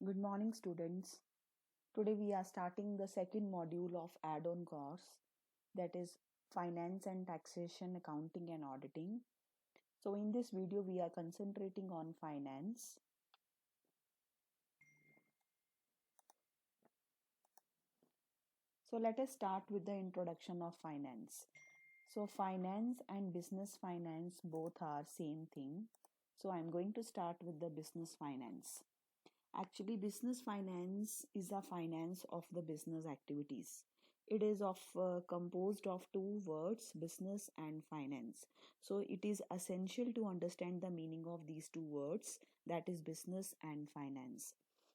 Good morning, students. Today we are starting the second module of add-on course, that is Finance and Taxation, Accounting and Auditing. So in this video we are concentrating on finance. So let us start with the introduction of finance. So finance and business finance both are same thing. So I'm going to start with the business finance. Actually, business finance is a finance of the business activities. It is composed of two words, business and finance. So it is essential to understand the meaning of these two words, that is business and finance,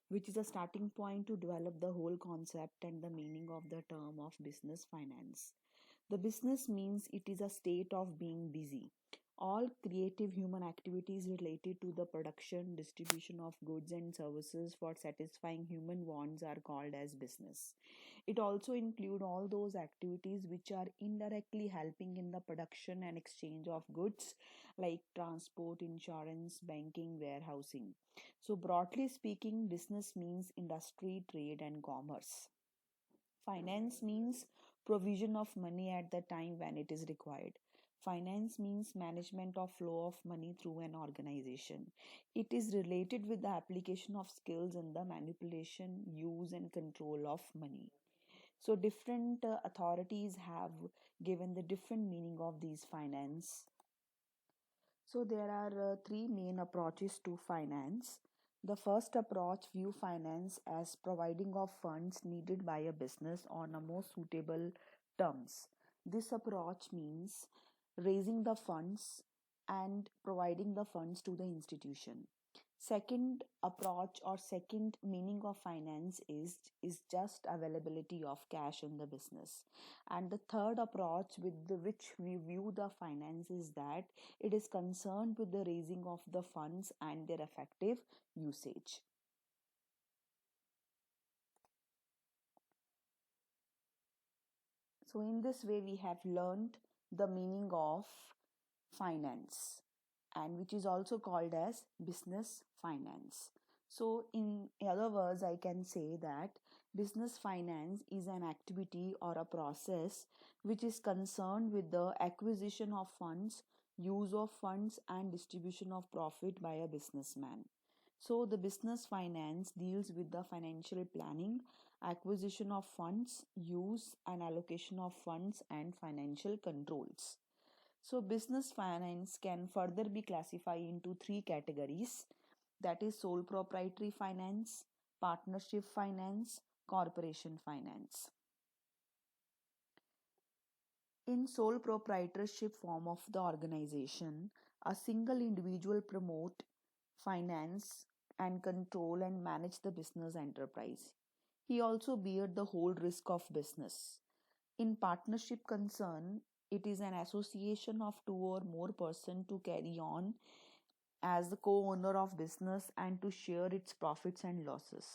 which is a starting point to develop the whole concept and the meaning of the term of business finance. The business means it is a state of being busy. All creative human activities related to the production, distribution of goods and services for satisfying human wants are called as business. It also includes all those activities which are indirectly helping in the production and exchange of goods like transport, insurance, banking, warehousing. So broadly speaking, business means industry, trade and commerce. Finance means provision of money at the time when it is required. Finance means management of flow of money through an organization. It is related with the application of skills in the manipulation, use, and control of money. So, different authorities have given the different meaning of these finance. So there are three main approaches to finance. The first approach view finance as providing of funds needed by a business on a more suitable terms. This approach means raising the funds and providing the funds to the institution. Second approach or second meaning of finance is just availability of cash in the business. And the third approach with which we view the finance is that it is concerned with the raising of the funds and their effective usage. So, in this way, we have learned the meaning of finance, and which is also called as business finance. So, in other words, I can say that business finance is an activity or a process which is concerned with the acquisition of funds, use of funds, and distribution of profit by a businessman. So, the business finance deals with the financial planning, acquisition of funds, use and allocation of funds, and financial controls. So, business finance can further be classified into three categories, that is, sole proprietary finance, partnership finance, corporation finance. In sole proprietorship form of the organization, a single individual promote, finance, and control and manage the business enterprise. He also bear the whole risk of business. In partnership concern, it is an association of two or more persons to carry on as the co-owner of business and to share its profits and losses.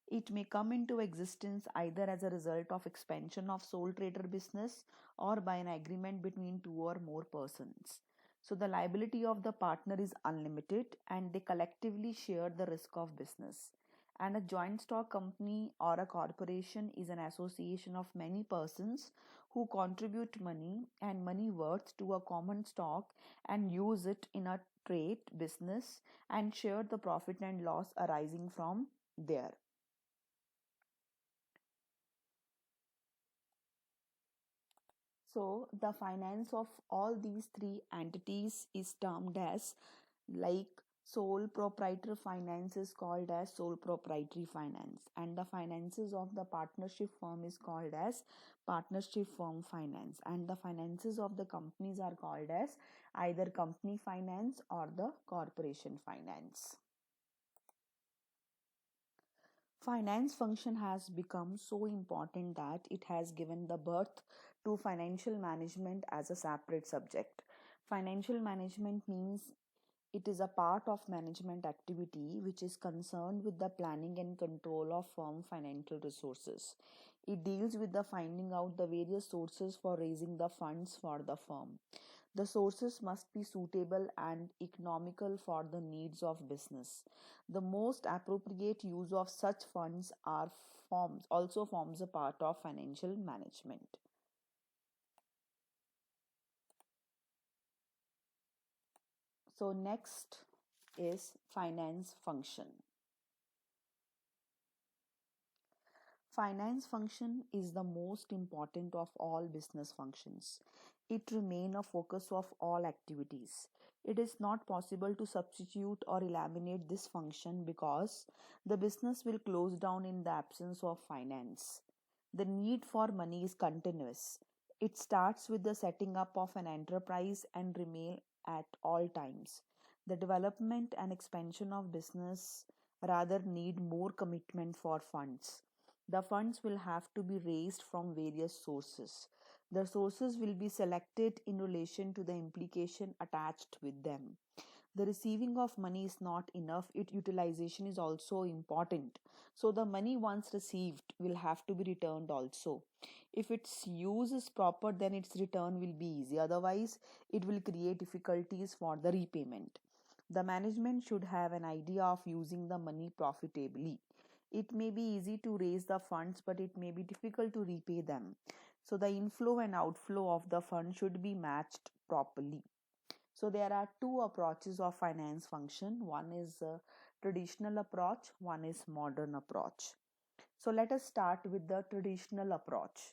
It may come into existence either as a result of expansion of sole trader business or by an agreement between two or more persons. So the liability of the partner is unlimited and they collectively share the risk of business. And a joint stock company or a corporation is an association of many persons who contribute money and money worth to a common stock and use it in a trade business and share the profit and loss arising from there. So the finance of all these three entities is termed as, like, sole proprietor finance is called as sole proprietary finance, and the finances of the partnership firm is called as partnership firm finance, and the finances of the companies are called as either company finance or the corporation finance. Finance function has become so important that it has given the birth to financial management as a separate subject. Financial management means it is a part of management activity which is concerned with the planning and control of firm financial resources. It deals with the finding out the various sources for raising the funds for the firm. The sources must be suitable and economical for the needs of business. The most appropriate use of such funds are forms also forms a part of financial management. So next is finance function. Finance function is the most important of all business functions. It remains a focus of all activities. It is not possible to substitute or eliminate this function because the business will close down in the absence of finance. The need for money is continuous. It starts with the setting up of an enterprise and remain at all times. The development and expansion of business rather need more commitment for funds. The funds will have to be raised from various sources. The sources will be selected in relation to the implication attached with them. The receiving of money is not enough, its utilization is also important. So the money once received will have to be returned also. If its use is proper, then its return will be easy. Otherwise, it will create difficulties for the repayment. The management should have an idea of using the money profitably. It may be easy to raise the funds, but it may be difficult to repay them. So the inflow and outflow of the fund should be matched properly. So there are two approaches of finance function. One is a traditional approach, one is modern approach. So let us start with the traditional approach.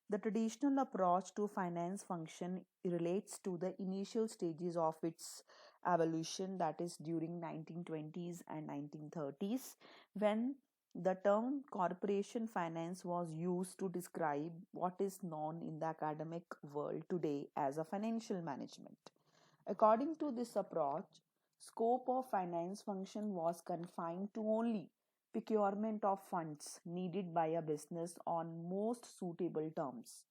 The traditional approach to finance function relates to the initial stages of its evolution, that is during 1920s and 1930s, when the term corporation finance was used to describe what is known in the academic world today as a financial management. According to this approach, scope of finance function was confined to only procurement of funds needed by a business on most suitable terms.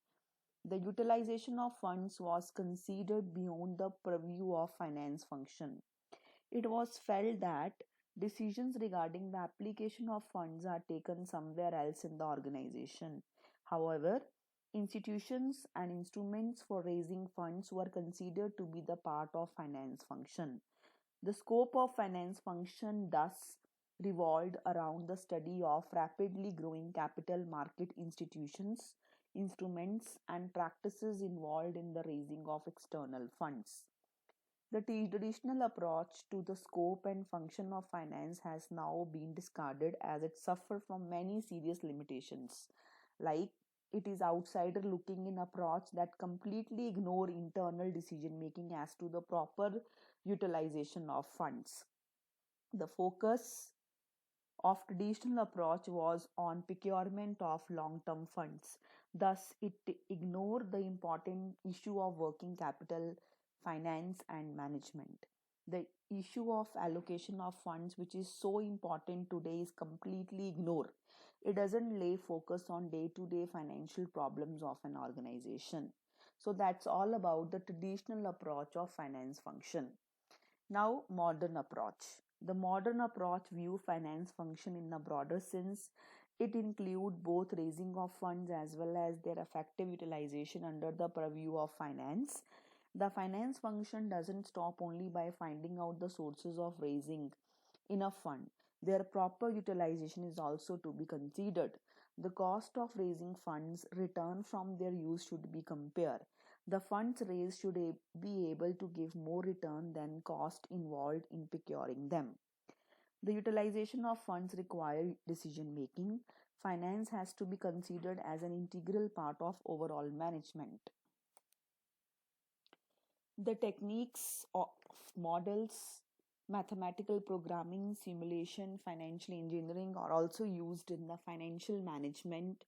The utilization of funds was considered beyond the purview of finance function. It was felt that decisions regarding the application of funds are taken somewhere else in the organization. However, institutions and instruments for raising funds were considered to be the part of finance function. The scope of finance function thus revolved around the study of rapidly growing capital market institutions, instruments, and practices involved in the raising of external funds. The traditional approach to the scope and function of finance has now been discarded as it suffers from many serious limitations, like it is outsider looking in approach that completely ignore internal decision making as to the proper utilization of funds. The focus of traditional approach was on procurement of long-term funds. Thus, it ignored the important issue of working capital, finance, and management. The issue of allocation of funds, which is so important today, is completely ignored. It doesn't lay focus on day-to-day financial problems of an organization. So that's all about the traditional approach of finance function. Now, modern approach. The modern approach view finance function in a broader sense. It include both raising of funds as well as their effective utilization under the purview of finance. The finance function doesn't stop only by finding out the sources of raising enough fund. Their proper utilization is also to be considered. The cost of raising funds, return from their use should be compared. The funds raised should be able to give more return than cost involved in procuring them. The utilization of funds require decision making. Finance has to be considered as an integral part of overall management. The techniques of models, mathematical programming, simulation, financial engineering are also used in the financial management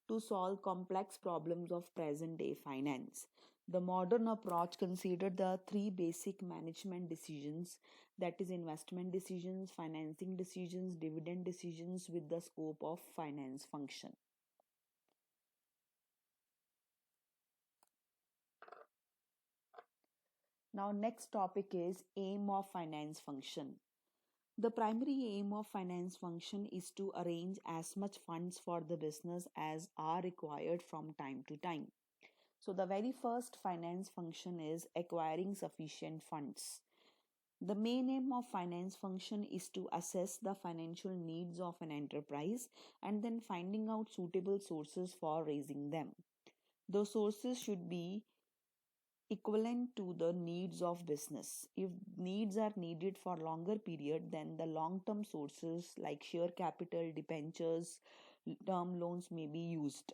to solve complex problems of present day finance. The modern approach considered the three basic management decisions, that is, investment decisions, financing decisions, dividend decisions, with the scope of finance function. Now, next topic is aim of finance function. The primary aim of finance function is to arrange as much funds for the business as are required from time to time. So the very first finance function is acquiring sufficient funds. The main aim of finance function is to assess the financial needs of an enterprise and then finding out suitable sources for raising them. Those sources should be equivalent to the needs of business. If needs are needed for longer period, then the long-term sources like share capital, debentures, term loans may be used.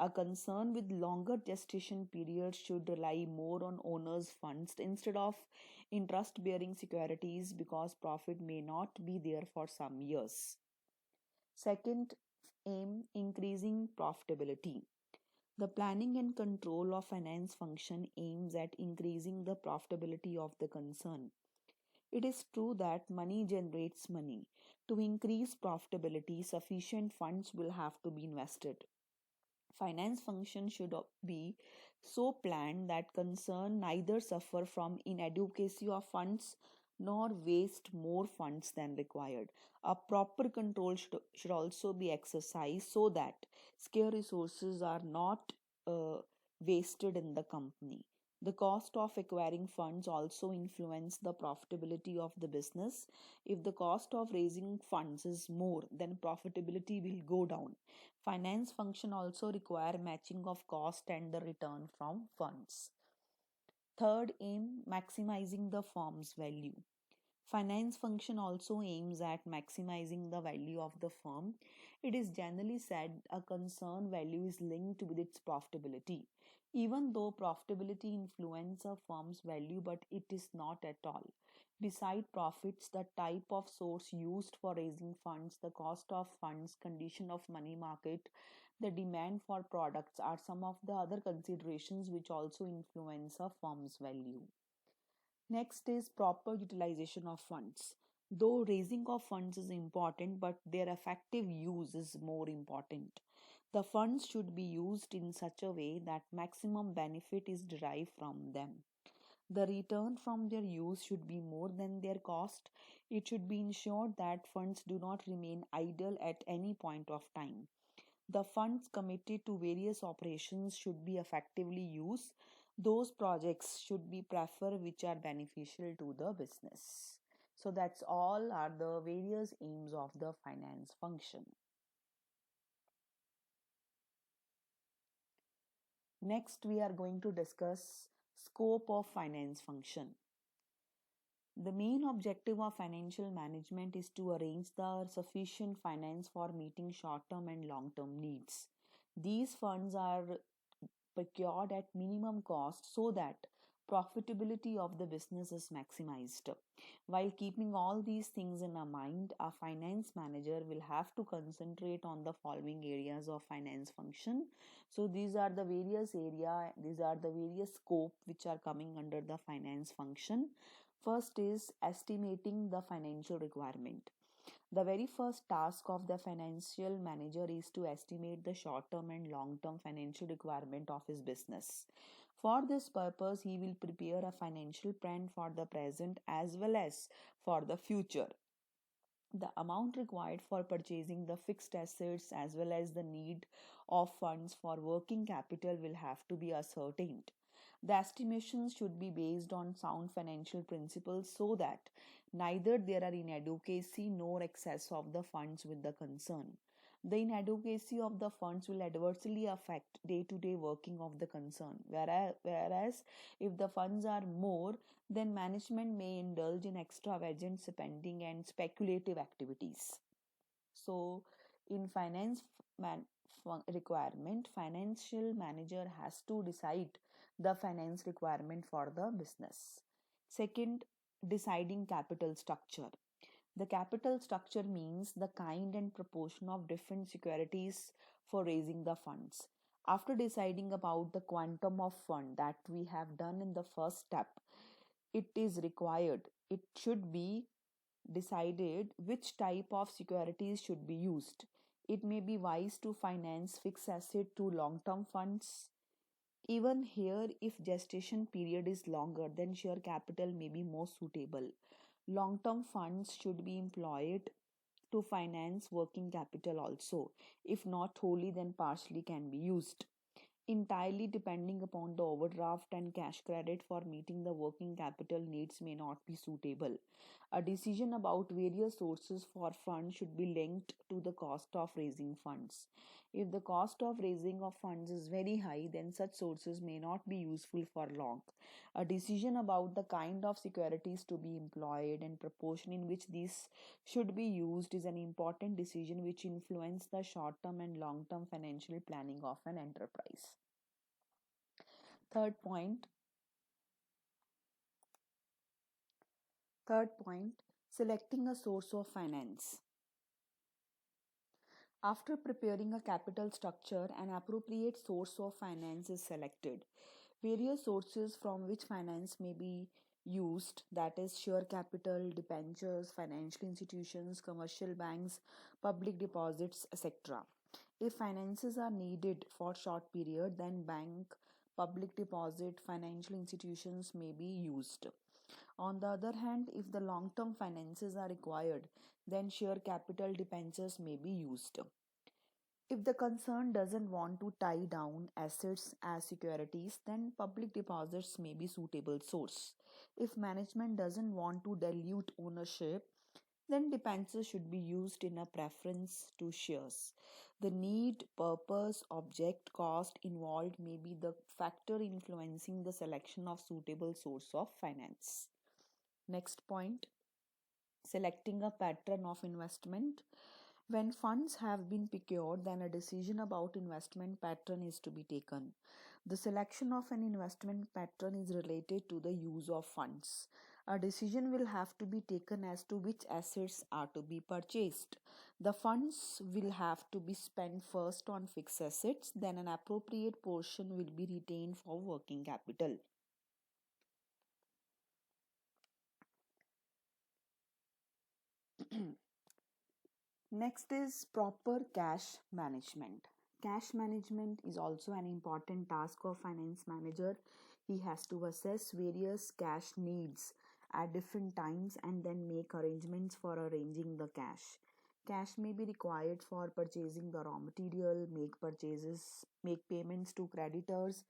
A concern with longer gestation periods should rely more on owners' funds instead of interest bearing securities because profit may not be there for some years. Second aim, increasing profitability. The planning and control of finance function aims at increasing the profitability of the concern. It is true that money generates money. To increase profitability, sufficient funds will have to be invested. Finance function should be so planned that concern neither suffer from inadequacy of funds nor waste more funds than required. A proper control should also be exercised so that scarce resources are not wasted in the company. The cost of acquiring funds also influence the profitability of the business. If the cost of raising funds is more, then profitability will go down. Finance function also require matching of cost and the return from funds. Third aim, maximizing the firm's value. Finance function also aims at maximizing the value of the firm. It is generally said a concern value is linked with its profitability. Even though profitability influences a firm's value, but it is not at all. Beside profits, the type of source used for raising funds, the cost of funds, condition of money market, the demand for products are some of the other considerations which also influence a firm's value. Next is proper utilization of funds. Though raising of funds is important, but their effective use is more important. The funds should be used in such a way that maximum benefit is derived from them. The return from their use should be more than their cost. It should be ensured that funds do not remain idle at any point of time. The funds committed to various operations should be effectively used. Those projects should be preferred which are beneficial to the business. So that's all are the various aims of the finance function. Next, we are going to discuss scope of finance function. The main objective of financial management is to arrange the sufficient finance for meeting short term and long term needs. These funds are procured at minimum cost so that profitability of the business is maximized. While keeping all these things in our mind, a finance manager will have to concentrate on the following areas of finance function. So these are the various scope which are coming under the finance function. First is estimating the financial requirement. The very first task of the financial manager is to estimate the short term and long term financial requirement of his business. For this purpose, he will prepare a financial plan for the present as well as for the future. The amount required for purchasing the fixed assets as well as the need of funds for working capital will have to be ascertained. The estimations should be based on sound financial principles so that neither there are inadequacy nor excess of the funds with the concern. The inadequacy of the funds will adversely affect day to day working of the concern, whereas if the funds are more, then management may indulge in extravagant spending and speculative activities. So, in requirement, financial manager has to decide the finance requirement for the business. Second, deciding capital structure. The capital structure means the kind and proportion of different securities for raising the funds. After deciding about the quantum of fund that we have done in the first step, it should be decided which type of securities should be used. It may be wise to finance fixed asset to long term funds. Even here, if gestation period is longer, then share capital may be more suitable. Long term funds should be employed to finance working capital also. If not wholly, then partially can be used. entirely depending upon the overdraft and cash credit for meeting the working capital needs may not be suitable. A decision about various sources for funds should be linked to the cost of raising funds. If the cost of raising of funds is very high, then such sources may not be useful for long. A decision about the kind of securities to be employed and proportion in which these should be used is an important decision which influence the short-term and long-term financial planning of an enterprise. Third point, third point, selecting a source of finance. After preparing a capital structure, an appropriate source of finance is selected. Various sources from which finance may be used, that is, share capital, debentures, financial institutions, commercial banks, public deposits, etc. If finances are needed for short period, then bank, public deposit, financial institutions may be used. On the other hand, if the long term finances are required, then share capital debentures may be used. If the concern doesn't want to tie down assets as securities, then public deposits may be suitable source. If management doesn't want to dilute ownership, then debentures should be used in a preference to shares. The need, purpose, object, cost involved may be the factor influencing the selection of suitable source of finance. Next point, selecting a pattern of investment. When funds have been procured, then a decision about investment pattern is to be taken. The selection of an investment pattern is related to the use of funds. A decision will have to be taken as to which assets are to be purchased. The funds will have to be spent first on fixed assets, then an appropriate portion will be retained for working capital. Next is proper cash management. Cash management is also an important task of finance manager. He has to assess various cash needs at different times and then make arrangements for arranging the cash. Cash may be required for purchasing the raw material, make purchases, make payments to creditors,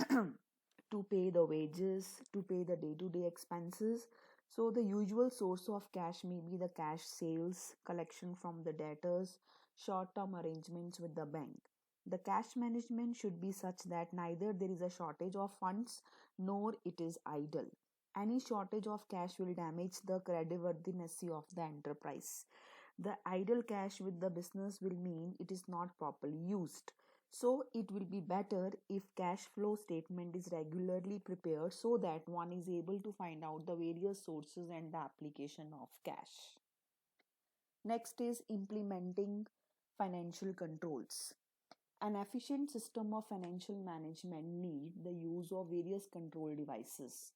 to pay the wages, to pay the day to day expenses. So, the usual source of cash may be the cash sales, collection from the debtors, short term arrangements with the bank. The cash management should be such that neither there is a shortage of funds nor it is idle. Any shortage of cash will damage the creditworthiness of the enterprise. The idle cash with the business will mean it is not properly used. So it will be better if cash flow statement is regularly prepared so that one is able to find out the various sources and the application of cash. Next is implementing financial controls. An efficient system of financial management need the use of various control devices.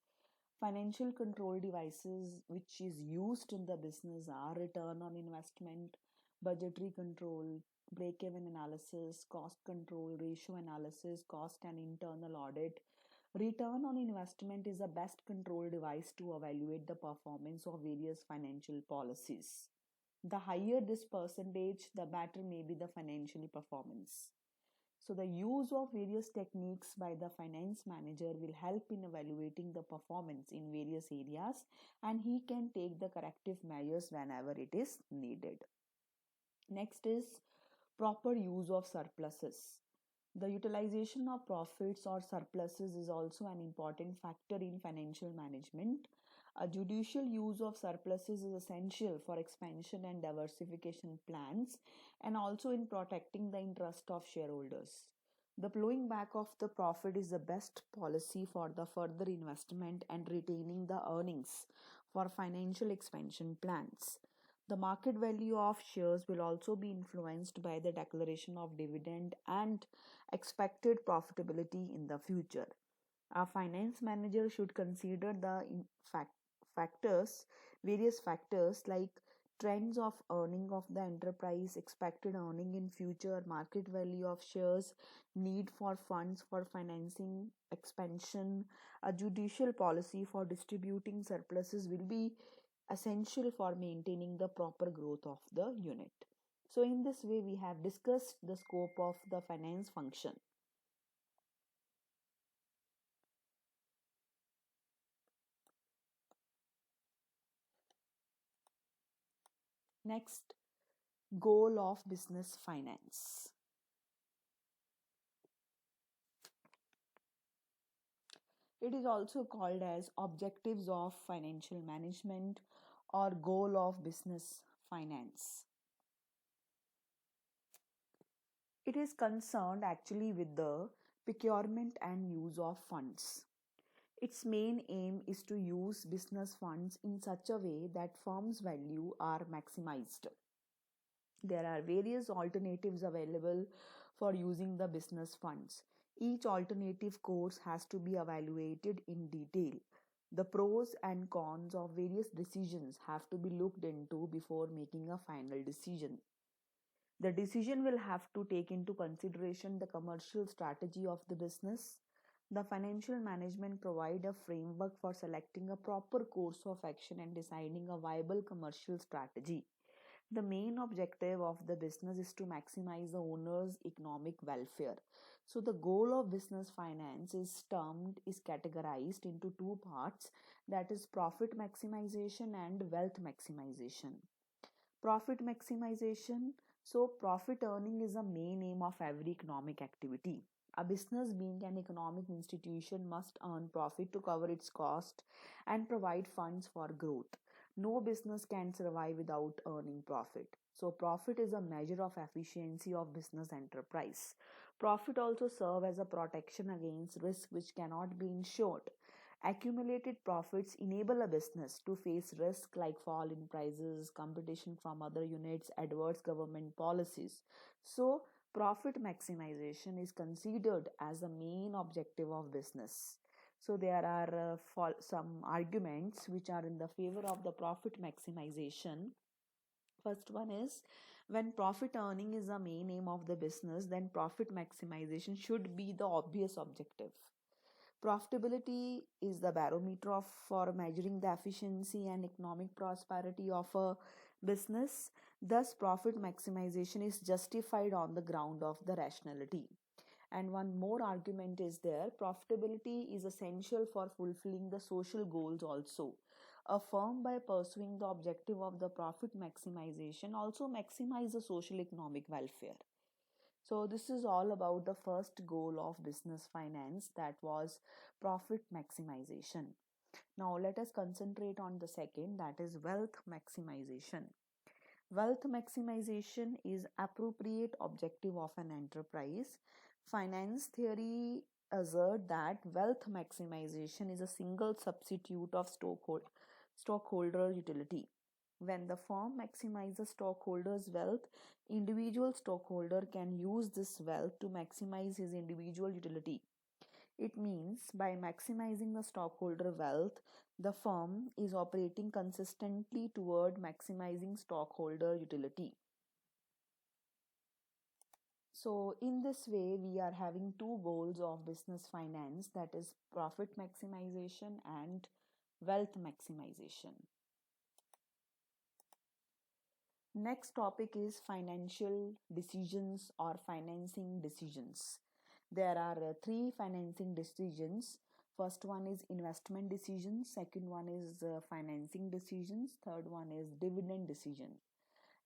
Financial control devices which is used in the business are return on investment, budgetary control, break-even analysis, cost control, ratio analysis, cost and internal audit. Return on investment is the best control device to evaluate the performance of various financial policies. The higher this percentage, the better may be the financial performance. So, the use of various techniques by the finance manager will help in evaluating the performance in various areas and he can take the corrective measures whenever it is needed. Next is proper use of surpluses. The utilization of profits or surpluses is also an important factor in financial management. A judicial use of surpluses is essential for expansion and diversification plans and also in protecting the interest of shareholders. The plowing back of the profit is the best policy for the further investment and retaining the earnings for financial expansion plans. The market value of shares will also be influenced by the declaration of dividend and expected profitability in the future. A finance manager should consider the factors, various factors like trends of earning of the enterprise, expected earning in future, market value of shares, need for funds for financing expansion. A judicial policy for distributing surpluses will be essential for maintaining the proper growth of the unit. So, in this way, we have discussed the scope of the finance function. Next, goal of business finance. It is also called as objectives of financial management or goal of business finance. It is concerned actually with the procurement and use of funds. Its main aim is to use business funds in such a way that firms' value are maximized. There are various alternatives available for using the business funds. Each alternative course has to be evaluated in detail. The pros and cons of various decisions have to be looked into before making a final decision. The decision will have to take into consideration the commercial strategy of the business. The financial management provide a framework for selecting a proper course of action and deciding a viable commercial strategy. The main objective of the business is to maximize the owner's economic welfare. So the goal of business finance is categorized into two parts, that is profit maximization and wealth maximization. Profit maximization. So profit earning is a main aim of every economic activity. A business, being an economic institution, must earn profit to cover its cost and provide funds for growth. No business can survive without earning profit. So profit is a measure of efficiency of business enterprise. Profit also serve as a protection against risk which cannot be insured. Accumulated profits enable a business to face risk like fall in prices, competition from other units, adverse government policies. So, profit maximization is considered as the main objective of business. So, there are some arguments which are in the favor of the profit maximization. First one is, when profit earning is the main aim of the business, then profit maximization should be the obvious objective. Profitability is the barometer for measuring the efficiency and economic prosperity of a business. Thus, profit maximization is justified on the ground of the rationality. And one more argument is there, profitability is essential for fulfilling the social goals also. A firm, by pursuing the objective of the profit maximization, also maximize the social economic welfare. So, this is all about the first goal of business finance, that was profit maximization. Now, let us concentrate on the second, that is wealth maximization. Wealth maximization is appropriate objective of an enterprise. Finance theory assert that wealth maximization is a single substitute of stockholder utility. When the firm maximizes stockholders' wealth, individual stockholder can use this wealth to maximize his individual utility. It means by maximizing the stockholder wealth, the firm is operating consistently toward maximizing stockholder utility. So, in this way, we are having two goals of business finance, that is profit maximization and wealth maximization. Next topic is financial decisions or financing decisions. There are three financing decisions. First one is investment decisions, second one is financing decisions, third one is dividend decision.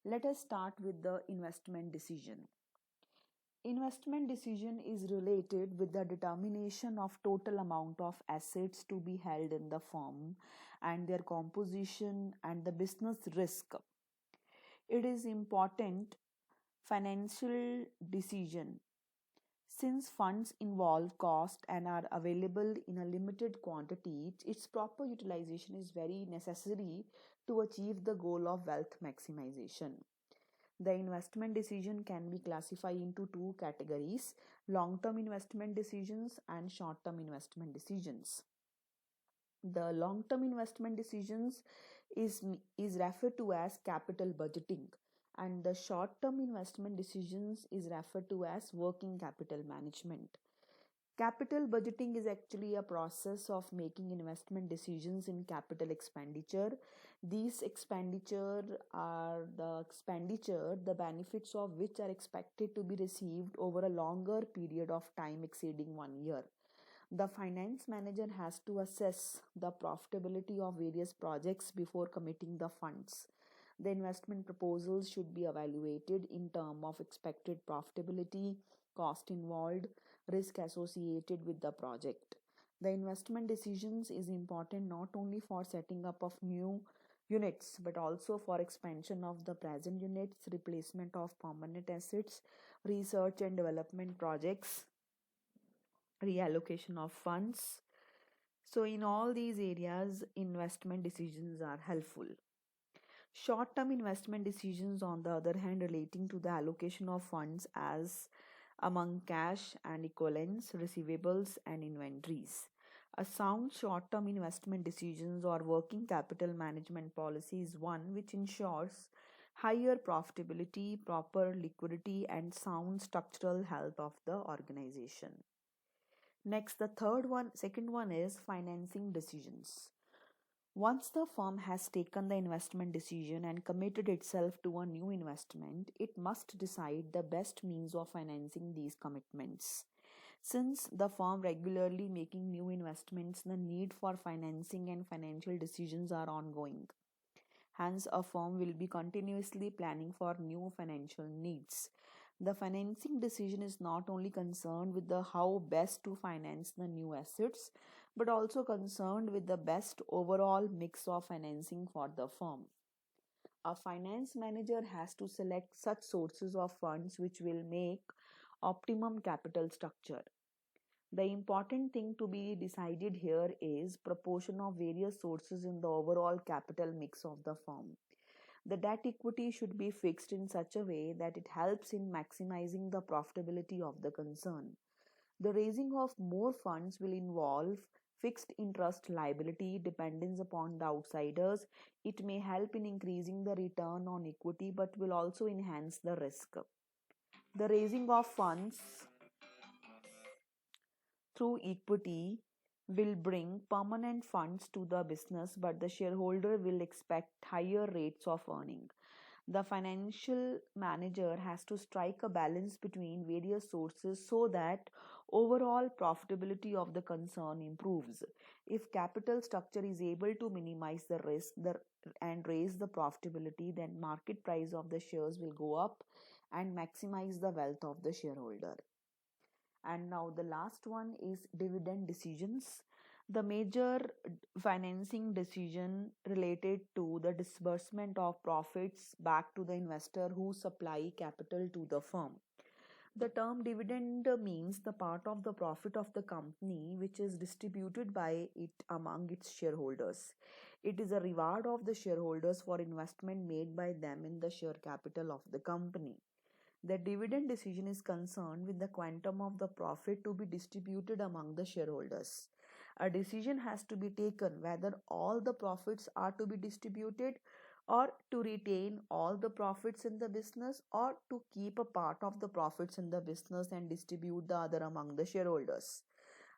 Let us start with the investment decision. Investment decision is related with the determination of total amount of assets to be held in the firm and their composition and the business risk. It is important financial decision. Since funds involve cost and are available in a limited quantity, its proper utilization is very necessary to achieve the goal of wealth maximization. The investment decision can be classified into two categories: long term investment decisions and short term investment decisions. The long term investment decisions is referred to as capital budgeting, and the short term investment decisions is referred to as working capital management. Capital budgeting is actually a process of making investment decisions in capital expenditure. These expenditure, the benefits of which are expected to be received over a longer period of time exceeding 1 year. The finance manager has to assess the profitability of various projects before committing the funds. The investment proposals should be evaluated in terms of expected profitability, cost involved, risk associated with the project. The investment decisions is important not only for setting up of new units but also for expansion of the present units, replacement of permanent assets, research and development projects, reallocation of funds. So in all these areas investment decisions are helpful. Short term investment decisions, on the other hand, relating to the allocation of funds as among cash and equivalents, receivables, and inventories. A sound short term investment decisions or working capital management policy is one which ensures higher profitability, proper liquidity, and sound structural health of the organization. Next, second one is financing decisions. Once the firm has taken the investment decision and committed itself to a new investment, it must decide the best means of financing these commitments. Since the firm regularly making new investments, the need for financing and financial decisions are ongoing. Hence, a firm will be continuously planning for new financial needs. The financing decision is not only concerned with the how best to finance the new assets, but also concerned with the best overall mix of financing for the firm. A finance manager has to select such sources of funds which will make optimum capital structure. The important thing to be decided here is proportion of various sources in the overall capital mix of the firm. The debt equity should be fixed in such a way that it helps in maximizing the profitability of the concern. The raising of more funds will involve fixed interest liability dependence upon the outsiders. It may help in increasing the return on equity but will also enhance the risk. The raising of funds through equity will bring permanent funds to the business, but the shareholder will expect higher rates of earning. The financial manager has to strike a balance between various sources so that overall profitability of the concern improves. If capital structure is able to minimize the risk and raise the profitability, then market price of the shares will go up and maximize the wealth of the shareholder. And now the last one is dividend decisions. The major financing decision related to the disbursement of profits back to the investor who supply capital to the firm. The term dividend means the part of the profit of the company which is distributed by it among its shareholders. It is a reward of the shareholders for investment made by them in the share capital of the company. The dividend decision is concerned with the quantum of the profit to be distributed among the shareholders. A decision has to be taken whether all the profits are to be distributed or to retain all the profits in the business or to keep a part of the profits in the business and distribute the other among the shareholders.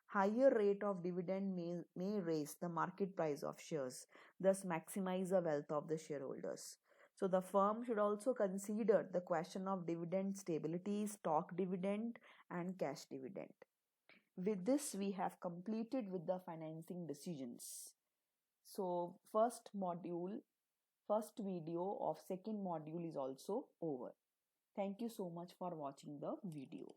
Higher rate of dividend may raise the market price of shares, thus maximize the wealth of the shareholders. So the firm should also consider the question of dividend stability, stock dividend, and cash dividend. With this, we have completed with the financing decisions. So first video of second module is also over. Thank you so much for watching the video.